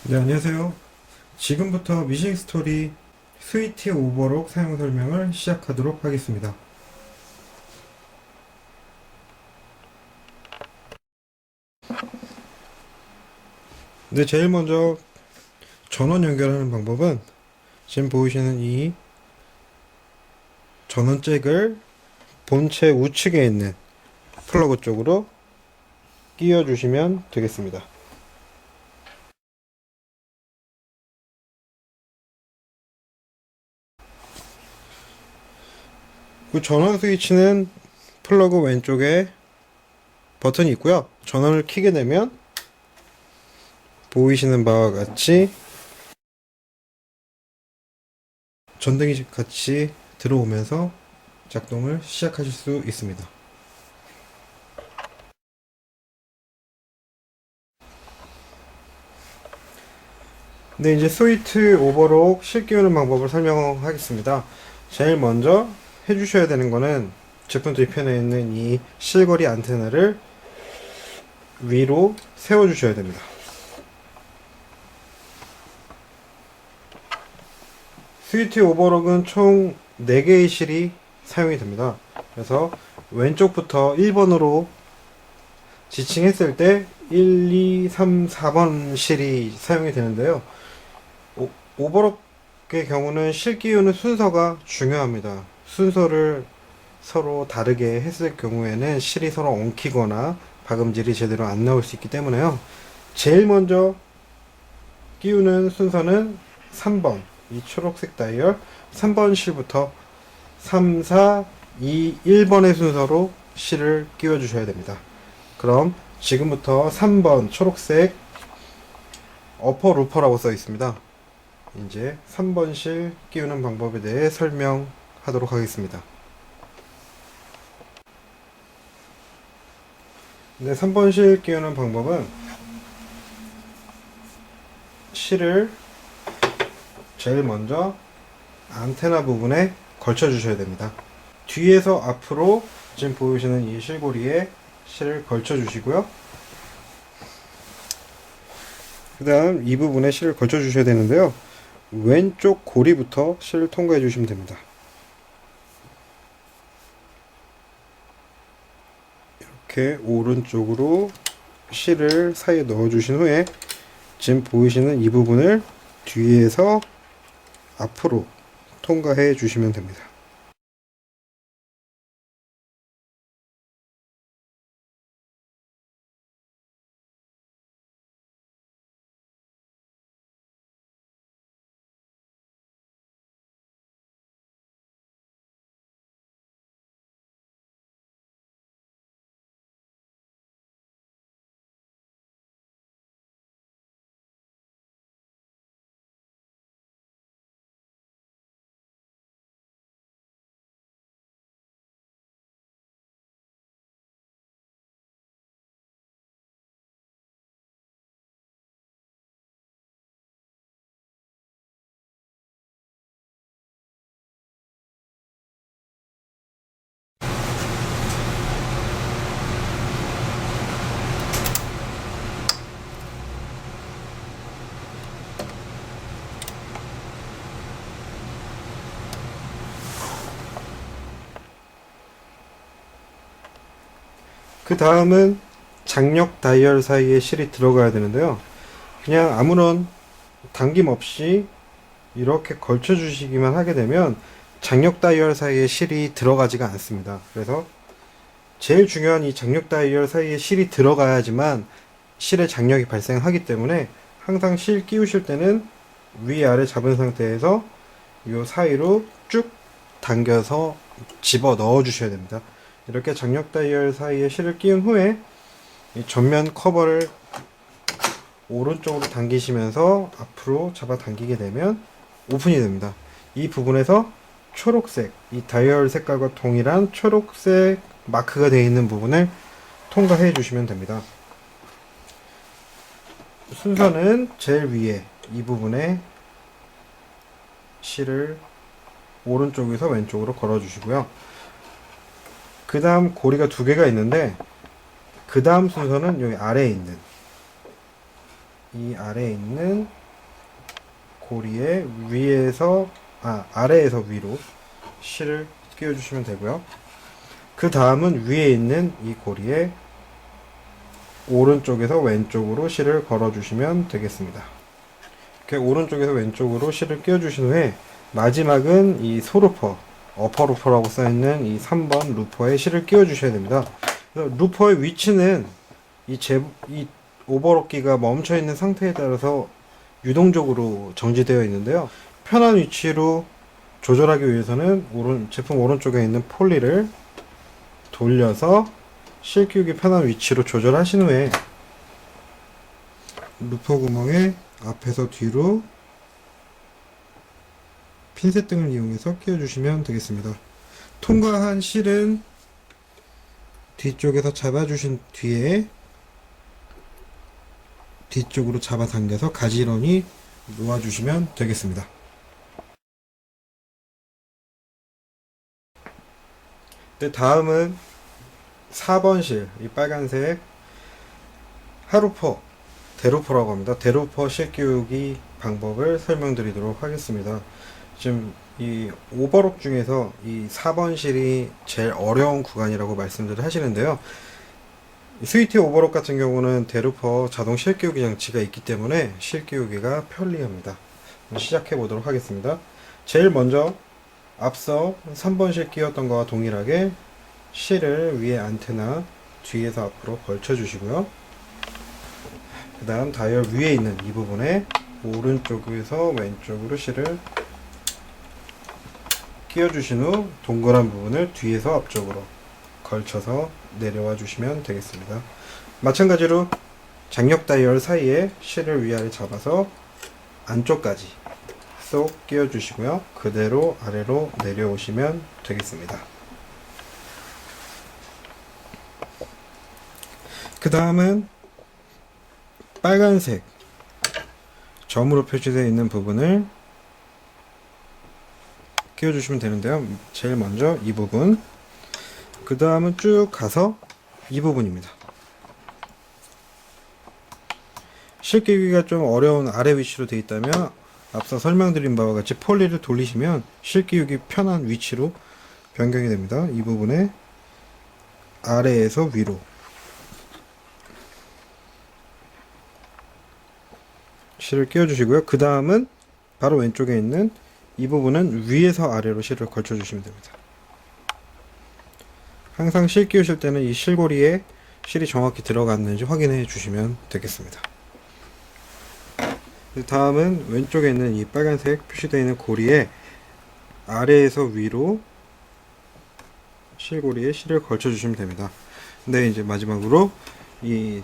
네, 안녕하세요. 지금부터 미싱 스토리 스위티 오버록 사용 설명을 시작하도록 하겠습니다. 네, 제일 먼저 전원 연결하는 방법은 지금 보이시는 이 전원 잭을 본체 우측에 있는 플러그 쪽으로 끼워 주시면 되겠습니다. 그 전원 스위치는 플러그 왼쪽에 버튼이 있고요. 전원을 켜게 되면 보이시는 바와 같이 전등이 같이 들어오면서 작동을 시작하실 수 있습니다. 네, 이제 스위트 오버록 실 끼우는 방법을 설명하겠습니다. 제일 먼저 해주셔야 되는 거는 제품 뒤편에 있는 이 실거리 안테나를 위로 세워주셔야 됩니다. 스위트 오버록은 총 4개의 실이 사용이 됩니다. 그래서 왼쪽부터 1번으로 지칭했을 때 1, 2, 3, 4번 실이 사용이 되는데요. 오버록의 경우는 실 끼우는 순서가 중요합니다. 순서를 서로 다르게 했을 경우에는 실이 서로 엉키거나 박음질이 제대로 안 나올 수 있기 때문에요. 제일 먼저 끼우는 순서는 3번, 이 초록색 다이얼 3번 실부터 3, 4, 2, 1번의 순서로 실을 끼워 주셔야 됩니다. 그럼 지금부터 3번 초록색 어퍼 루퍼라고 써 있습니다. 이제 3번 실 끼우는 방법에 대해 설명하도록 하겠습니다. 네, 3번 실 끼우는 방법은 실을 제일 먼저 안테나 부분에 걸쳐 주셔야 됩니다. 뒤에서 앞으로 지금 보이시는 이 실고리에 실을 걸쳐 주시고요. 그 다음 이 부분에 실을 걸쳐 주셔야 되는데요. 왼쪽 고리부터 실을 통과해 주시면 됩니다. 이렇게 오른쪽으로 실을 사이에 넣어 주신 후에 지금 보이시는 이 부분을 뒤에서 앞으로 통과해 주시면 됩니다. 그 다음은 장력 다이얼 사이에 실이 들어가야 되는데요. 그냥 아무런 당김 없이 이렇게 걸쳐 주시기만 하게 되면 장력 다이얼 사이에 실이 들어가지가 않습니다. 그래서 제일 중요한 이 장력 다이얼 사이에 실이 들어가야지만 실의 장력이 발생하기 때문에 항상 실 끼우실 때는 위아래 잡은 상태에서 이 사이로 쭉 당겨서 집어 넣어 주셔야 됩니다. 이렇게 장력 다이얼 사이에 실을 끼운 후에 이 전면 커버를 오른쪽으로 당기시면서 앞으로 잡아 당기게 되면 오픈이 됩니다. 이 부분에서 초록색, 이 다이얼 색깔과 동일한 초록색 마크가 되어 있는 부분을 통과해 주시면 됩니다. 순서는 제일 위에 이 부분에 실을 오른쪽에서 왼쪽으로 걸어 주시고요. 그 다음 고리가 2개가 있는데 그 다음 순서는 여기 아래에 있는 이 아래에 있는 고리에 아래에서 위로 실을 끼워주시면 되고요. 그 다음은 위에 있는 이 고리에 오른쪽에서 왼쪽으로 실을 걸어주시면 되겠습니다. 이렇게 오른쪽에서 왼쪽으로 실을 끼워주신 후에 마지막은 이 소루퍼, 어퍼 루퍼라고 써있는 이 3번 루퍼에 실을 끼워주셔야 됩니다. 그래서 루퍼의 위치는 이 오버로끼가 멈춰있는 상태에 따라서 유동적으로 정지되어 있는데요. 편한 위치로 조절하기 위해서는 제품 오른쪽에 있는 폴리를 돌려서 실 끼우기 편한 위치로 조절하신 후에 루퍼 구멍에 앞에서 뒤로 핀셋 등을 이용해서 끼워주시면 되겠습니다. 통과한 실은 뒤쪽에서 잡아주신 뒤에 뒤쪽으로 잡아당겨서 가지런히 놓아주시면 되겠습니다. 네, 다음은 4번 실, 이 빨간색 하루퍼, 대루퍼라고 합니다. 대루퍼 실 끼우기 방법을 설명드리도록 하겠습니다. 지금 이 오버록 중에서 이 4번 실이 제일 어려운 구간이라고 말씀들을 하시는데요. 스위티 오버록 같은 경우는 대루퍼 자동 실 끼우기 장치가 있기 때문에 실 끼우기가 편리합니다. 시작해 보도록 하겠습니다. 제일 먼저 앞서 3번 실 끼웠던 것과 동일하게 실을 위에 안테나 뒤에서 앞으로 걸쳐 주시고요. 그 다음 다이얼 위에 있는 이 부분에 오른쪽에서 왼쪽으로 실을 끼워 주신 후 동그란 부분을 뒤에서 앞쪽으로 걸쳐서 내려와 주시면 되겠습니다. 마찬가지로 장력 다이얼 사이에 실을 위아래 잡아서 안쪽까지 쏙 끼워 주시고요. 그대로 아래로 내려오시면 되겠습니다. 그 다음은 빨간색 점으로 표시되어 있는 부분을 끼워 주시면 되는데요. 제일 먼저 이 부분, 그 다음은 쭉 가서 이 부분입니다. 실 끼우기가 좀 어려운 아래 위치로 되어 있다면 앞서 설명드린 바와 같이 폴리를 돌리시면 실 끼우기 편한 위치로 변경이 됩니다. 이 부분에 아래에서 위로 실을 끼워 주시고요. 그 다음은 바로 왼쪽에 있는 이 부분은 위에서 아래로 실을 걸쳐 주시면 됩니다. 항상 실 끼우실 때는 이 실고리에 실이 정확히 들어갔는지 확인해 주시면 되겠습니다. 다음은 왼쪽에 있는 이 빨간색 표시되어 있는 고리에 아래에서 위로 실고리에 실을 걸쳐 주시면 됩니다. 근데 이제 마지막으로 이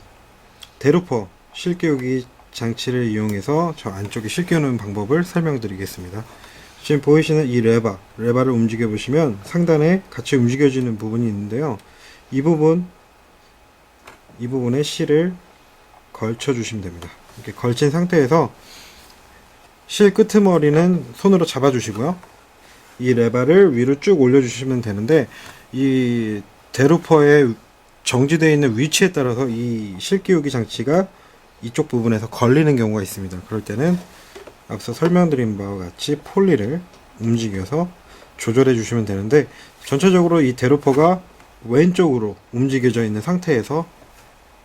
대루퍼 실 끼우기 장치를 이용해서 저 안쪽에 실 끼우는 방법을 설명드리겠습니다. 지금 보이시는 이 레바를 움직여 보시면 상단에 같이 움직여지는 부분이 있는데요. 이 부분에 실을 걸쳐 주시면 됩니다. 이렇게 걸친 상태에서 실 끄트머리는 손으로 잡아 주시고요. 이 레바를 위로 쭉 올려 주시면 되는데 이 대루퍼에 정지되어 있는 위치에 따라서 이 실 끼우기 장치가 이쪽 부분에서 걸리는 경우가 있습니다. 그럴 때는 앞서 설명드린 바와 같이 폴리를 움직여서 조절해 주시면 되는데 전체적으로 이 대루퍼가 왼쪽으로 움직여져 있는 상태에서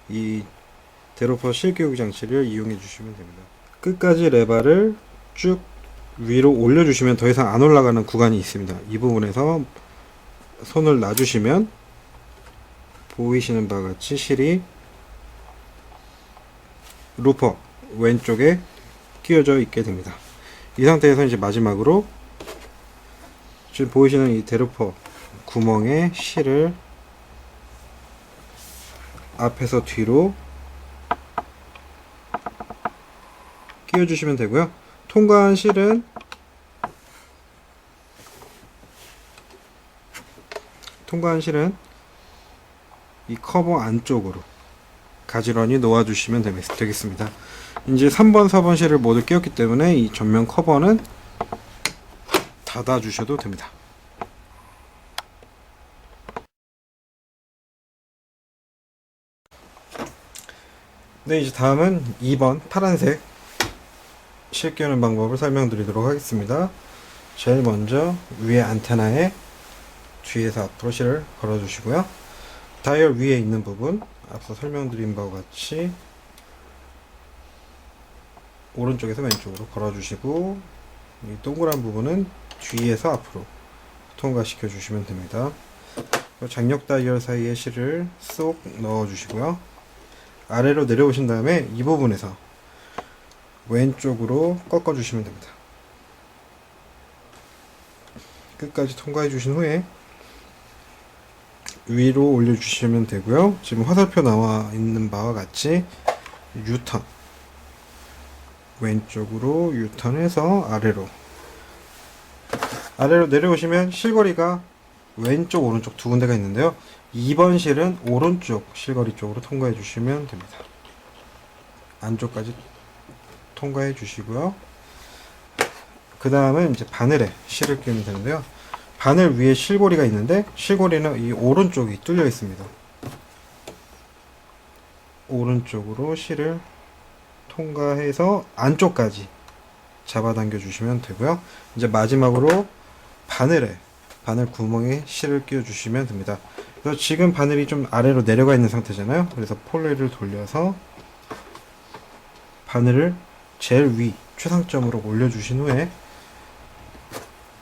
이 대루퍼 실 끼우기 장치를 이용해 주시면 됩니다. 끝까지 레바를 쭉 위로 올려 주시면 더 이상 안 올라가는 구간이 있습니다. 이 부분에서 손을 놔주시면 보이시는 바와 같이 실이 루퍼 왼쪽에 끼워져 있게 됩니다. 이 상태에서 이제 마지막으로 지금 보이시는 이 대루퍼 구멍에 실을 앞에서 뒤로 끼워 주시면 되고요. 통과한 실은 이 커버 안쪽으로 가지런히 놓아 주시면 되겠습니다. 이제 3번, 4번 실을 모두 끼웠기 때문에 이 전면 커버는 닫아 주셔도 됩니다. 네, 이제 다음은 2번 파란색 실 끼우는 방법을 설명드리도록 하겠습니다. 제일 먼저 위에 안테나에 뒤에서 앞으로 실을 걸어 주시고요. 다이얼 위에 있는 부분 앞서 설명드린 바와 같이 오른쪽에서 왼쪽으로 걸어 주시고, 이 동그란 부분은 뒤에서 앞으로 통과시켜 주시면 됩니다. 장력 다이얼 사이에 실을 쏙 넣어 주시고요. 아래로 내려오신 다음에 이 부분에서 왼쪽으로 꺾어 주시면 됩니다. 끝까지 통과해 주신 후에 위로 올려 주시면 되고요. 지금 화살표 나와 있는 바와 같이 유턴, 왼쪽으로 유턴해서 아래로 내려오시면 실거리가 왼쪽 오른쪽 두 군데가 있는데요. 2번 실은 오른쪽 실거리 쪽으로 통과해 주시면 됩니다. 안쪽까지 통과해 주시고요. 그 다음은 이제 바늘에 실을 끼우면 되는데요. 바늘 위에 실고리가 있는데 실고리는 이 오른쪽이 뚫려 있습니다. 오른쪽으로 실을 통과해서 안쪽까지 잡아당겨 주시면 되고요. 이제 마지막으로 바늘 구멍에 실을 끼워 주시면 됩니다. 그래서 지금 바늘이 좀 아래로 내려가 있는 상태잖아요. 그래서 폴레를 돌려서 바늘을 제일 위 최상점으로 올려 주신 후에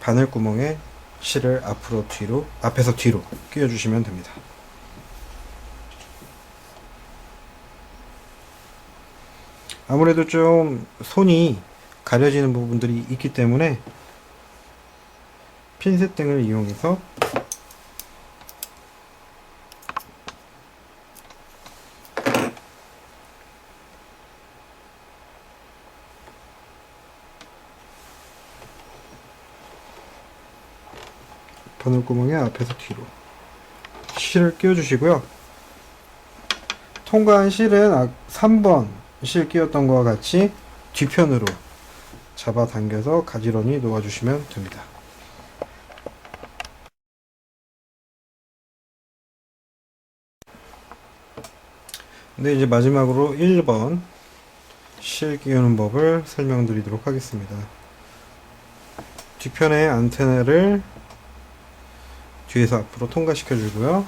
바늘 구멍에 실을 앞에서 뒤로 끼워 주시면 됩니다. 아무래도 좀 손이 가려지는 부분들이 있기 때문에 핀셋 등을 이용해서 바늘구멍에 앞에서 뒤로 실을 끼워 주시고요. 통과한 실은 3번 실 끼웠던 것과 같이 뒤편으로 잡아당겨서 가지런히 놓아주시면 됩니다. 근데 이제 마지막으로 1번 실 끼우는 법을 설명드리도록 하겠습니다. 뒤편의 안테나를 뒤에서 앞으로 통과시켜 주고요.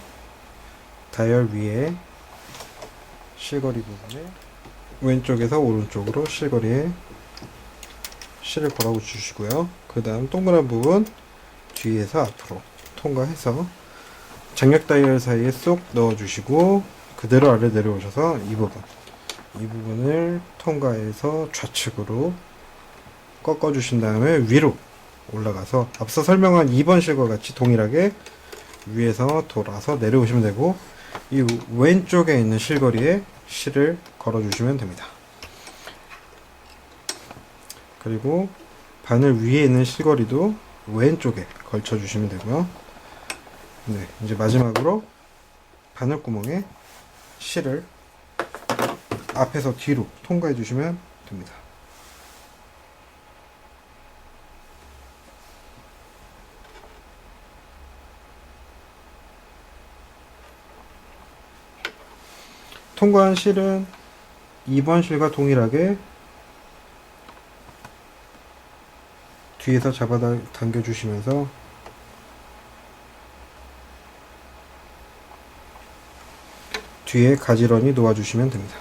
다이얼 위에 실거리 부분에 왼쪽에서 오른쪽으로 실거리에 실을 걸어 주시고요. 그 다음 동그란 부분 뒤에서 앞으로 통과해서 장력 다이얼 사이에 쏙 넣어 주시고 그대로 아래 내려오셔서 이 부분을 통과해서 좌측으로 꺾어 주신 다음에 위로 올라가서 앞서 설명한 2번 실과 같이 동일하게 위에서 돌아서 내려오시면 되고, 이 왼쪽에 있는 실거리에 실을 걸어 주시면 됩니다. 그리고 바늘 위에 있는 실거리도 왼쪽에 걸쳐 주시면 되고요. 네, 이제 마지막으로 바늘 구멍에 실을 앞에서 뒤로 통과해 주시면 됩니다. 통과한 실은 2번 실과 동일하게 뒤에서 잡아당겨 주시면서 뒤에 가지런히 놓아주시면 됩니다.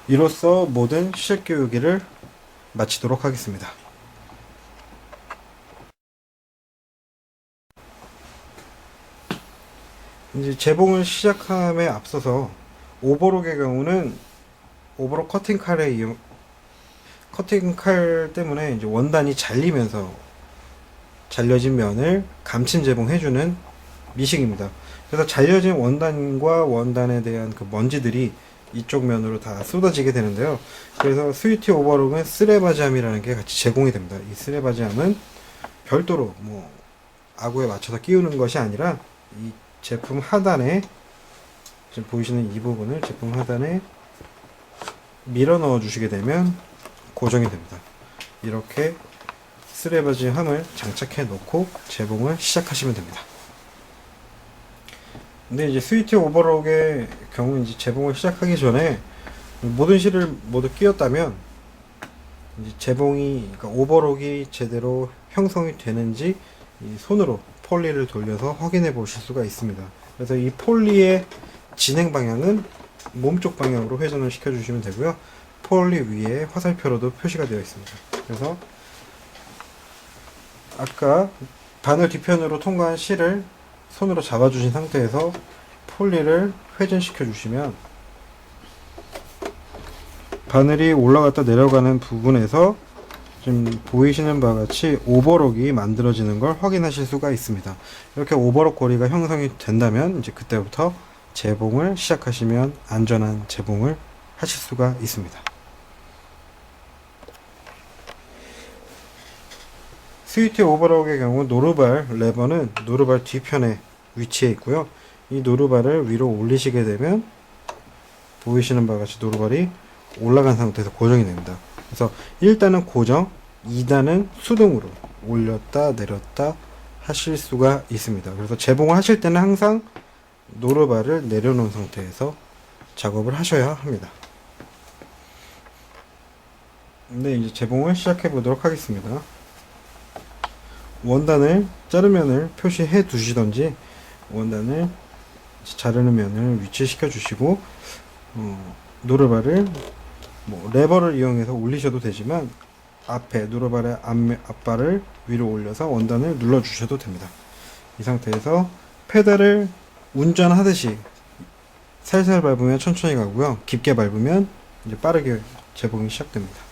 이로써 모든 실 끼우기를 마치도록 하겠습니다. 이제 재봉을 시작함에 앞서서 오버록의 경우는 오버록 커팅칼 때문에 이제 원단이 잘리면서 잘려진 면을 감침 재봉해주는 미식입니다. 그래서 잘려진 원단과 원단에 대한 그 먼지들이 이쪽 면으로 다 쏟아지게 되는데요. 그래서 스위티 오버록은 스레바지함이라는 게 같이 제공이 됩니다. 이 스레바지함은 별도로 아구에 맞춰서 끼우는 것이 아니라 이 제품 하단에 지금 보이시는 이 부분을 제품 하단에 밀어 넣어 주시게 되면 고정이 됩니다. 이렇게 스레바지 함을 장착해 놓고 재봉을 시작하시면 됩니다. 근데 이제 스위트 오버록의 경우 이제 재봉을 시작하기 전에 모든 실을 모두 끼웠다면 이제 재봉이, 그러니까 오버록이 제대로 형성이 되는지 이 손으로 폴리를 돌려서 확인해 보실 수가 있습니다. 그래서 이 폴리의 진행 방향은 몸쪽 방향으로 회전을 시켜 주시면 되고요. 폴리 위에 화살표로도 표시가 되어 있습니다. 그래서 아까 바늘 뒤편으로 통과한 실을 손으로 잡아주신 상태에서 폴리를 회전시켜 주시면 바늘이 올라갔다 내려가는 부분에서 지금 보이시는 바와 같이 오버록이 만들어지는 걸 확인하실 수가 있습니다. 이렇게 오버록 고리가 형성이 된다면 이제 그때부터 재봉을 시작하시면 안전한 재봉을 하실 수가 있습니다. 스위트 오버록의 경우 노루발 레버는 노루발 뒤편에 위치해 있고요. 이 노루발을 위로 올리시게 되면 보이시는 바와 같이 노루발이 올라간 상태에서 고정이 됩니다. 그래서 1단은 고정, 2단은 수동으로 올렸다 내렸다 하실 수가 있습니다. 그래서 재봉을 하실 때는 항상 노루발을 내려놓은 상태에서 작업을 하셔야 합니다. 네, 이제 재봉을 시작해 보도록 하겠습니다. 원단을 자르면을 표시해 두시던지 원단을 자르는 면을 위치시켜 주시고 노루발을 레버를 이용해서 올리셔도 되지만 앞에 노루발의 앞발을 위로 올려서 원단을 눌러 주셔도 됩니다. 이 상태에서 페달을 운전하듯이 살살 밟으면 천천히 가고요. 깊게 밟으면 이제 빠르게 재봉이 시작됩니다.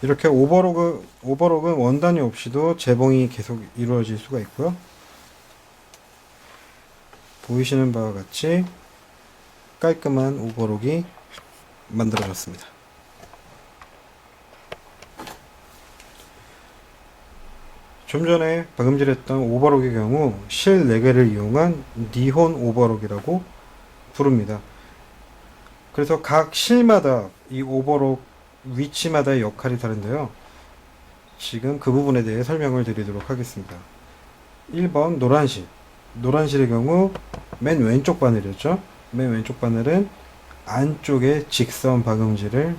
이렇게 오버록은 원단이 없이도 재봉이 계속 이루어질 수가 있고요. 보이시는 바와 같이 깔끔한 오버록이 만들어졌습니다. 좀 전에 박음질했던 오버록의 경우 실 4개를 이용한 니혼 오버록이라고 부릅니다. 그래서 각 실마다 이 오버록 위치마다의 역할이 다른데요. 지금 그 부분에 대해 설명을 드리도록 하겠습니다. 1번 노란실. 노란실의 경우 맨 왼쪽 바늘이었죠. 맨 왼쪽 바늘은 안쪽에 직선 박음질을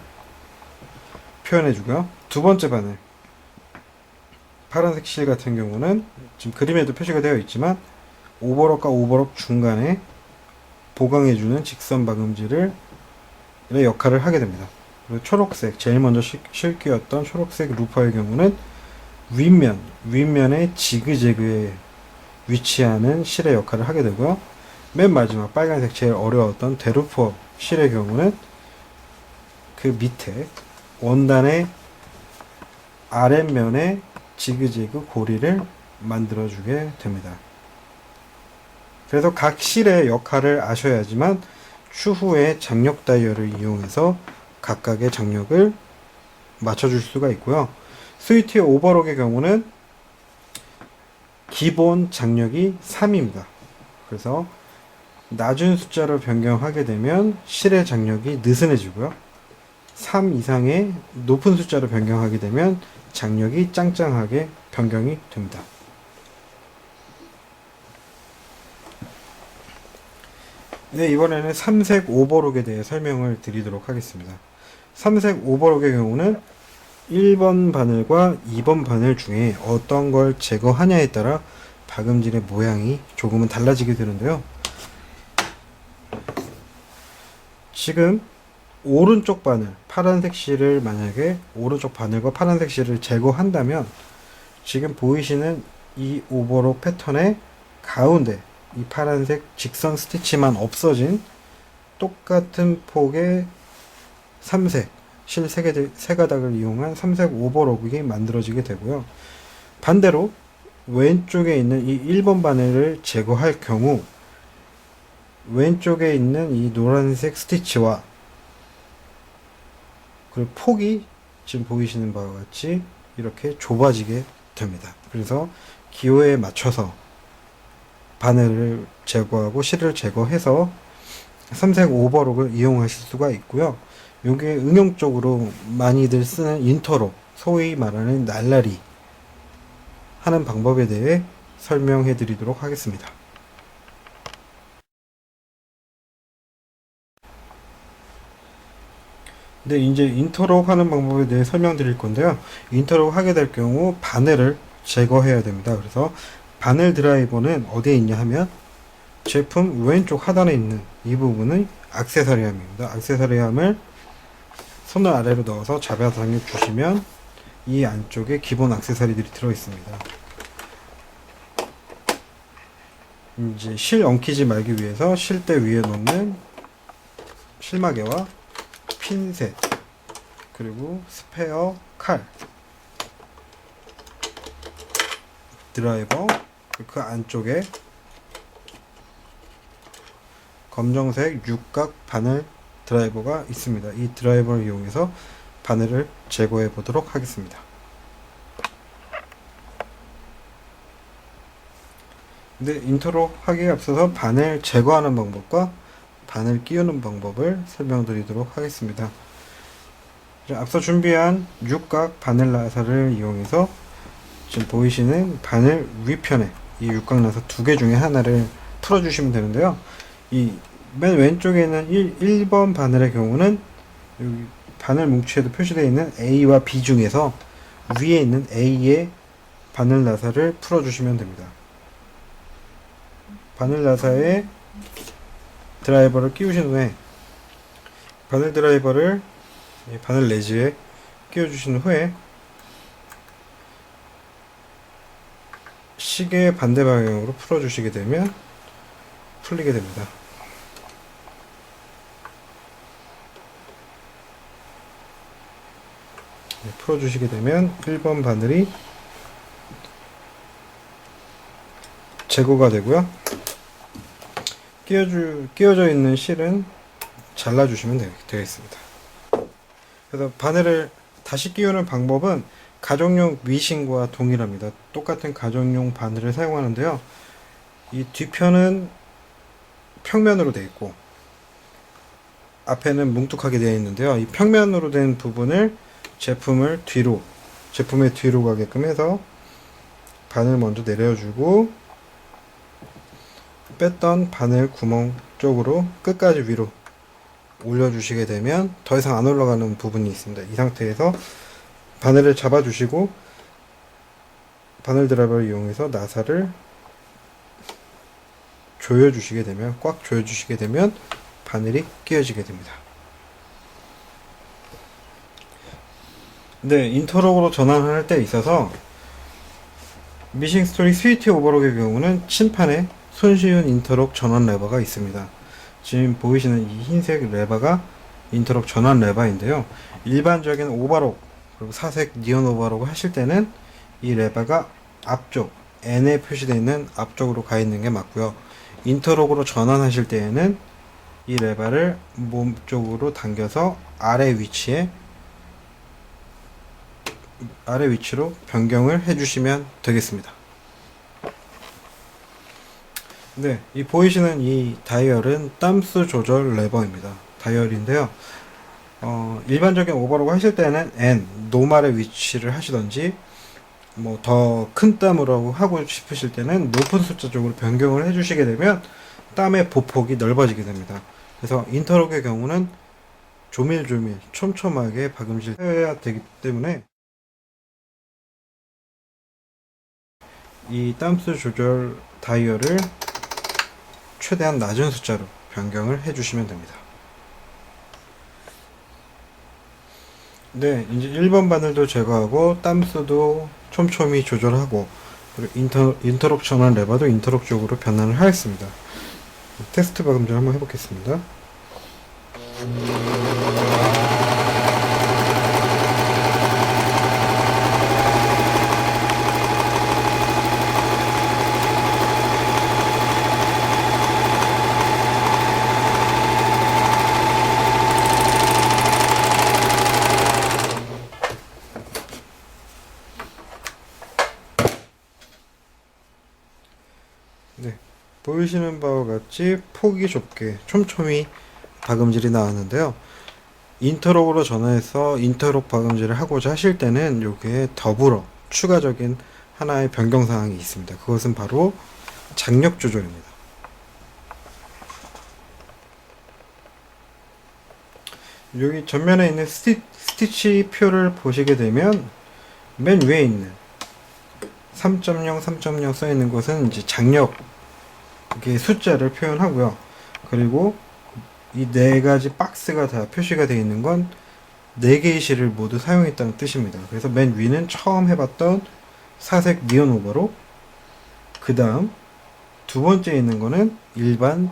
표현해 주고요. 두 번째 바늘. 파란색 실 같은 경우는 지금 그림에도 표시가 되어 있지만 오버록과 오버록 중간에 보강해 주는 직선 박음질을 역할을 하게 됩니다. 그리고 초록색, 제일 먼저 실기였던 초록색 루퍼의 경우는 윗면의 지그재그에 위치하는 실의 역할을 하게 되고요. 맨 마지막 빨간색 제일 어려웠던 데루퍼 실의 경우는 그 밑에 원단의 아랫면에 지그재그 고리를 만들어주게 됩니다. 그래서 각 실의 역할을 아셔야지만 추후에 장력 다이얼을 이용해서 각각의 장력을 맞춰줄 수가 있고요. 스위트 오버록의 경우는 기본 장력이 3입니다. 그래서 낮은 숫자로 변경하게 되면 실의 장력이 느슨해지고요. 3 이상의 높은 숫자로 변경하게 되면 장력이 짱짱하게 변경이 됩니다. 네, 이번에는 3색 오버록에 대해 설명을 드리도록 하겠습니다. 3색 오버록의 경우는 1번 바늘과 2번 바늘 중에 어떤 걸 제거하냐에 따라 박음질의 모양이 조금은 달라지게 되는데요. 지금 오른쪽 바늘, 파란색 실을 만약에 오른쪽 바늘과 파란색 실을 제거한다면 지금 보이시는 이 오버록 패턴의 가운데 이 파란색 직선 스티치만 없어진 똑같은 폭의 3색 실 3가닥을 이용한 3색 오버록이 만들어지게 되고요. 반대로 왼쪽에 있는 이 1번 바늘을 제거할 경우 왼쪽에 있는 이 노란색 스티치와 그리고 폭이 지금 보이시는 바와 같이 이렇게 좁아지게 됩니다. 그래서 기호에 맞춰서 바늘을 제거하고 실을 제거해서 삼색 오버록을 이용하실 수가 있고요. 요게 응용적으로 많이들 쓰는 인터록, 소위 말하는 날라리 하는 방법에 대해 설명해 드리도록 하겠습니다. 네, 이제 인터록 하는 방법에 대해 설명드릴 건데요. 인터록 하게 될 경우 바늘을 제거해야 됩니다. 그래서 바늘 드라이버는 어디에 있냐 하면 제품 왼쪽 하단에 있는 이 부분은 액세서리함입니다. 액세서리함을 손을 아래로 넣어서 잡아 당겨 주시면 이 안쪽에 기본 액세서리들이 들어 있습니다. 이제 실 엉키지 말기 위해서 실대 위에 놓는 실마개와 핀셋, 그리고 스페어 칼, 드라이버, 그 안쪽에 검정색 육각 바늘 드라이버가 있습니다. 이 드라이버를 이용해서 바늘을 제거해 보도록 하겠습니다. 근데 인트로 하기에 앞서서 바늘 제거하는 방법과 바늘 끼우는 방법을 설명드리도록 하겠습니다. 앞서 준비한 육각 바늘 나사를 이용해서 지금 보이시는 바늘 위편에 이 육각 나사 두 개 중에 하나를 풀어주시면 되는데요. 이 맨 왼쪽에 있는 1번 바늘의 경우는 여기 바늘 뭉치에도 표시되어 있는 A와 B 중에서 위에 있는 A의 바늘 나사를 풀어주시면 됩니다. 바늘 나사에 드라이버를 끼우신 후에 바늘 드라이버를 바늘 레지에 끼워주신 후에 시계 반대 방향으로 풀어주시게 되면 풀리게 됩니다. 풀어주시게 되면 1번 바늘이 제거가 되고요. 끼워져 있는 실은 잘라주시면 되겠습니다. 그래서 바늘을 다시 끼우는 방법은 가정용 미싱과 동일합니다. 똑같은 가정용 바늘을 사용하는데요. 이 뒤편은 평면으로 되어 있고 앞에는 뭉툭하게 되어 있는데요. 이 평면으로 된 부분을 제품의 뒤로 가게끔 해서 바늘 먼저 내려주고 뺐던 바늘 구멍 쪽으로 끝까지 위로 올려주시게 되면 더 이상 안 올라가는 부분이 있습니다. 이 상태에서 바늘을 잡아주시고 바늘 드라이버를 이용해서 나사를 조여주시게 되면 꽉 조여주시게 되면 바늘이 끼워지게 됩니다. 네, 인터록으로 전환할 때 있어서 미싱 스토리 스위트 오버록의 경우는 침판에 손쉬운 인터록 전원 레버가 있습니다. 지금 보이시는 이 흰색 레버가 인터록 전원 레버인데요. 일반적인 오버록 그리고 사색 니온 오버록을 하실 때는 이 레버가 앞쪽 N에 표시되어 있는 앞쪽으로 가 있는 게 맞고요. 인터록으로 전환하실 때에는 이 레버를 몸 쪽으로 당겨서 아래 위치로 변경을 해주시면 되겠습니다. 네, 이 보이시는 이 다이얼은 땀수 조절 레버입니다. 다이얼인데요. 일반적인 오버록 하실 때는 N, 노말의 위치를 하시던지 뭐 더 큰 땀으로 하고 싶으실 때는 높은 숫자 쪽으로 변경을 해주시게 되면 땀의 보폭이 넓어지게 됩니다. 그래서 인터록의 경우는 조밀조밀 촘촘하게 박음질 해야 되기 때문에 이 땀수 조절 다이얼을 최대한 낮은 숫자로 변경을 해주시면 됩니다. 네, 이제 1번 바늘도 제거하고 땀수도 촘촘히 조절하고 그리고 인터록 전환 레버도 인터록 쪽으로 변환을 하였습니다. 테스트 박음질 한번 해보겠습니다. 네, 보이시는 바와 같이 폭이 좁게 촘촘히 박음질이 나왔는데요. 인터록으로 전화해서 인터록 박음질을 하고자 하실 때는 요게 더불어 추가적인 하나의 변경 사항이 있습니다. 그것은 바로 장력 조절입니다. 여기 전면에 있는 스티치 표를 보시게 되면 맨 위에 있는 3.0, 3.0 써 있는 것은 이제 장력 이게 숫자를 표현하고요. 그리고 이 네 가지 박스가 다 표시가 되어 있는 건 4개의 실을 모두 사용했다는 뜻입니다. 그래서 맨 위는 처음 해봤던 사색 니온 오버로, 그 다음 두 번째 있는 거는 일반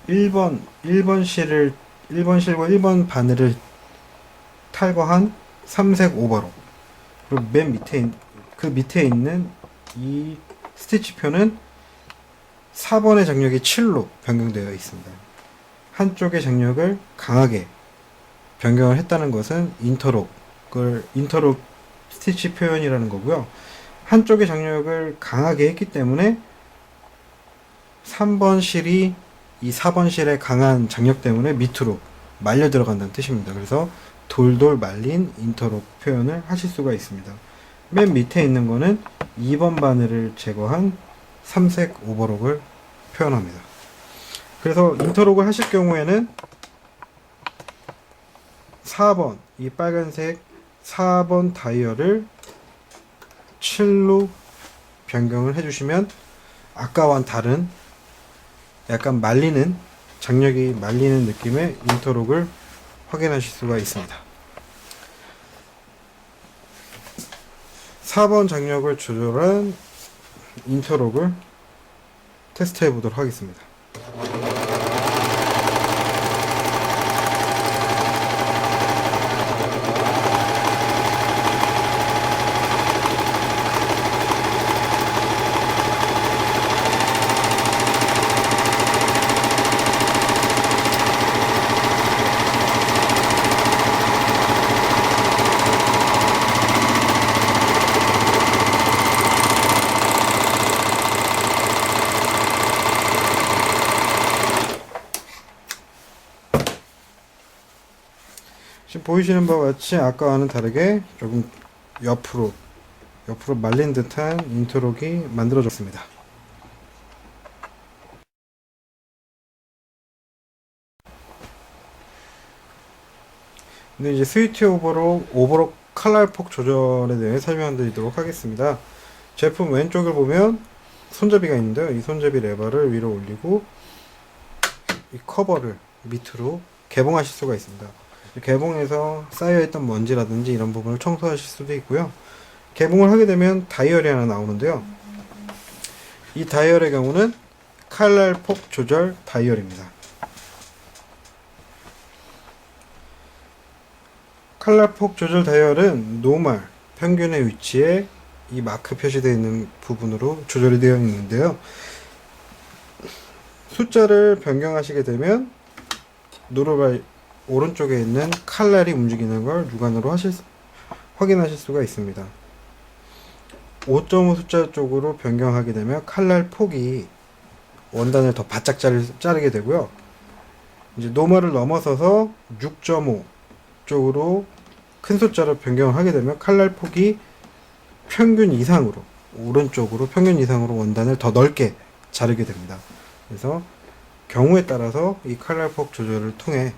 1번 실과 1번 바늘을 탈거한 삼색 오버로, 그리고 맨 밑에 그 밑에 있는 이 스티치표는 4번의 장력이 7로 변경되어 있습니다. 한쪽의 장력을 강하게 변경을 했다는 것은 인터록 스티치 표현이라는 거고요. 한쪽의 장력을 강하게 했기 때문에 3번 실이 이 4번 실의 강한 장력 때문에 밑으로 말려 들어간다는 뜻입니다. 그래서 돌돌 말린 인터록 표현을 하실 수가 있습니다. 맨 밑에 있는 거는 2번 바늘을 제거한 삼색 오버록을 표현합니다. 그래서 인터록을 하실 경우에는 4번, 이 빨간색 4번 다이얼을 7로 변경을 해주시면 아까와는 다른 약간 말리는, 장력이 말리는 느낌의 인터록을 확인하실 수가 있습니다. 4번 장력을 조절한 인터록을 테스트 해보도록 하겠습니다. 지금 보이시는 바와 같이 아까와는 다르게 조금 옆으로 말린 듯한 인터록이 만들어졌습니다. 근데 이제 스위트 오버록 칼날폭 조절에 대해 설명드리도록 하겠습니다. 제품 왼쪽을 보면 손잡이가 있는데요. 이 손잡이 레버를 위로 올리고 이 커버를 밑으로 개봉하실 수가 있습니다. 개봉해서 쌓여있던 먼지라든지 이런 부분을 청소하실 수도 있고요. 개봉을 하게 되면 다이얼이 하나 나오는데요. 이 다이얼의 경우는 칼날폭 조절 다이얼입니다. 칼날폭 조절 다이얼은 노멀, 평균의 위치에 이 마크 표시되어 있는 부분으로 조절이 되어 있는데요. 숫자를 변경하시게 되면 누르발 오른쪽에 있는 칼날이 움직이는 걸 육안으로 확인하실 수가 있습니다. 5.5 숫자 쪽으로 변경하게 되면 칼날 폭이 원단을 더 바짝 자르게 되고요. 이제 노멀을 넘어서서 6.5 쪽으로 큰 숫자로 변경을 하게 되면 칼날 폭이 평균 이상으로, 오른쪽으로 평균 이상으로 원단을 더 넓게 자르게 됩니다. 그래서 경우에 따라서 이 칼날폭 조절을 통해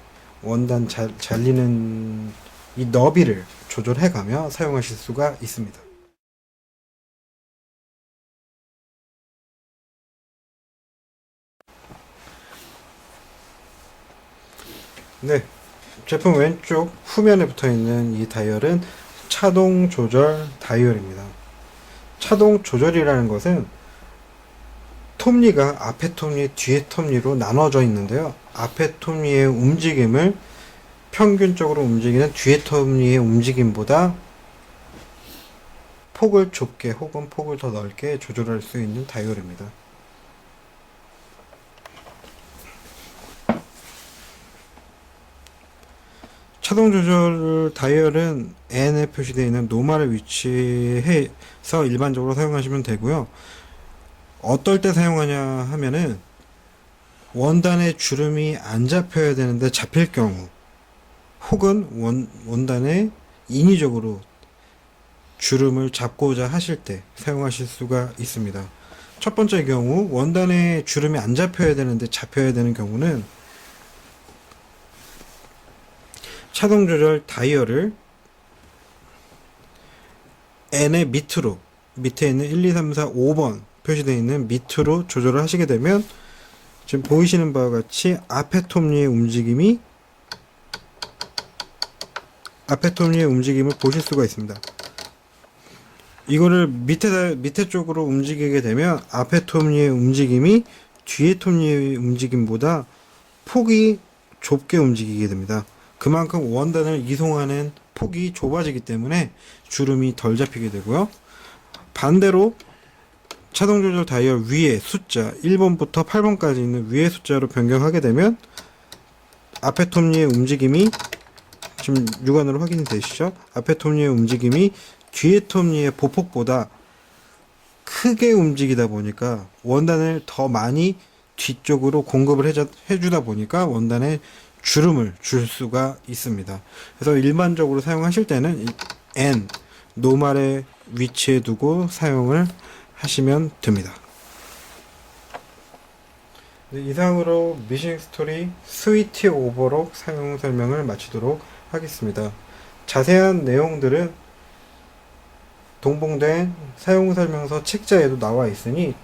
원단 잘리는 이 너비를 조절해 가며 사용하실 수가 있습니다. 네, 제품 왼쪽 후면에 붙어 있는 이 다이얼은 차동 조절 다이얼입니다. 차동 조절이라는 것은 톱니가 앞에 톱니, 뒤에 톱니로 나눠져 있는데요. 앞에 톱니의 움직임을 평균적으로 움직이는 뒤에 톱니의 움직임보다 폭을 좁게 혹은 폭을 더 넓게 조절할 수 있는 다이얼입니다. 차동 조절 다이얼은 N에 표시되어 있는 노멀에 위치해서 일반적으로 사용하시면 되고요. 어떨 때 사용하냐 하면은 원단에 주름이 안 잡혀야 되는데 잡힐 경우, 혹은 원단에 인위적으로 주름을 잡고자 하실 때 사용하실 수가 있습니다. 첫 번째 경우, 원단에 주름이 안 잡혀야 되는데 잡혀야 되는 경우는 차동 조절 다이얼을 N의 밑으로, 밑에 있는 1, 2, 3, 4, 5번 표시되어 있는 밑으로 조절을 하시게 되면 지금 보이시는 바와 같이 앞에 톱니의 움직임을 보실 수가 있습니다. 이거를 밑에 쪽으로 움직이게 되면 앞에 톱니의 움직임이 뒤에 톱니의 움직임보다 폭이 좁게 움직이게 됩니다. 그만큼 원단을 이송하는 폭이 좁아지기 때문에 주름이 덜 잡히게 되고요. 반대로 차동 조절 다이얼 위에 숫자 1번부터 8번까지 있는 위에 숫자로 변경하게 되면 앞에 톱니의 움직임이, 지금 육안으로 확인이 되시죠? 앞에 톱니의 움직임이 뒤에 톱니의 보폭보다 크게 움직이다 보니까 원단을 더 많이 뒤쪽으로 공급을 해주다 보니까 원단에 주름을 줄 수가 있습니다. 그래서 일반적으로 사용하실 때는 N 노말의 위치에 두고 사용을 하시면 됩니다. 이상으로 미싱 스토리 스위티 오버록 사용 설명을 마치도록 하겠습니다. 자세한 내용들은 동봉된 사용설명서 책자에도 나와 있으니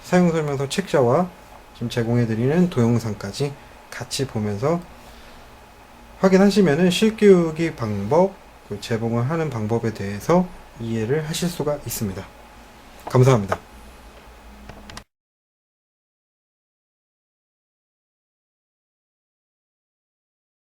사용설명서 책자와 지금 제공해드리는 동영상까지 같이 보면서 확인하시면은 실기우기 방법, 재봉을 하는 방법에 대해서 이해를 하실 수가 있습니다. 감사합니다.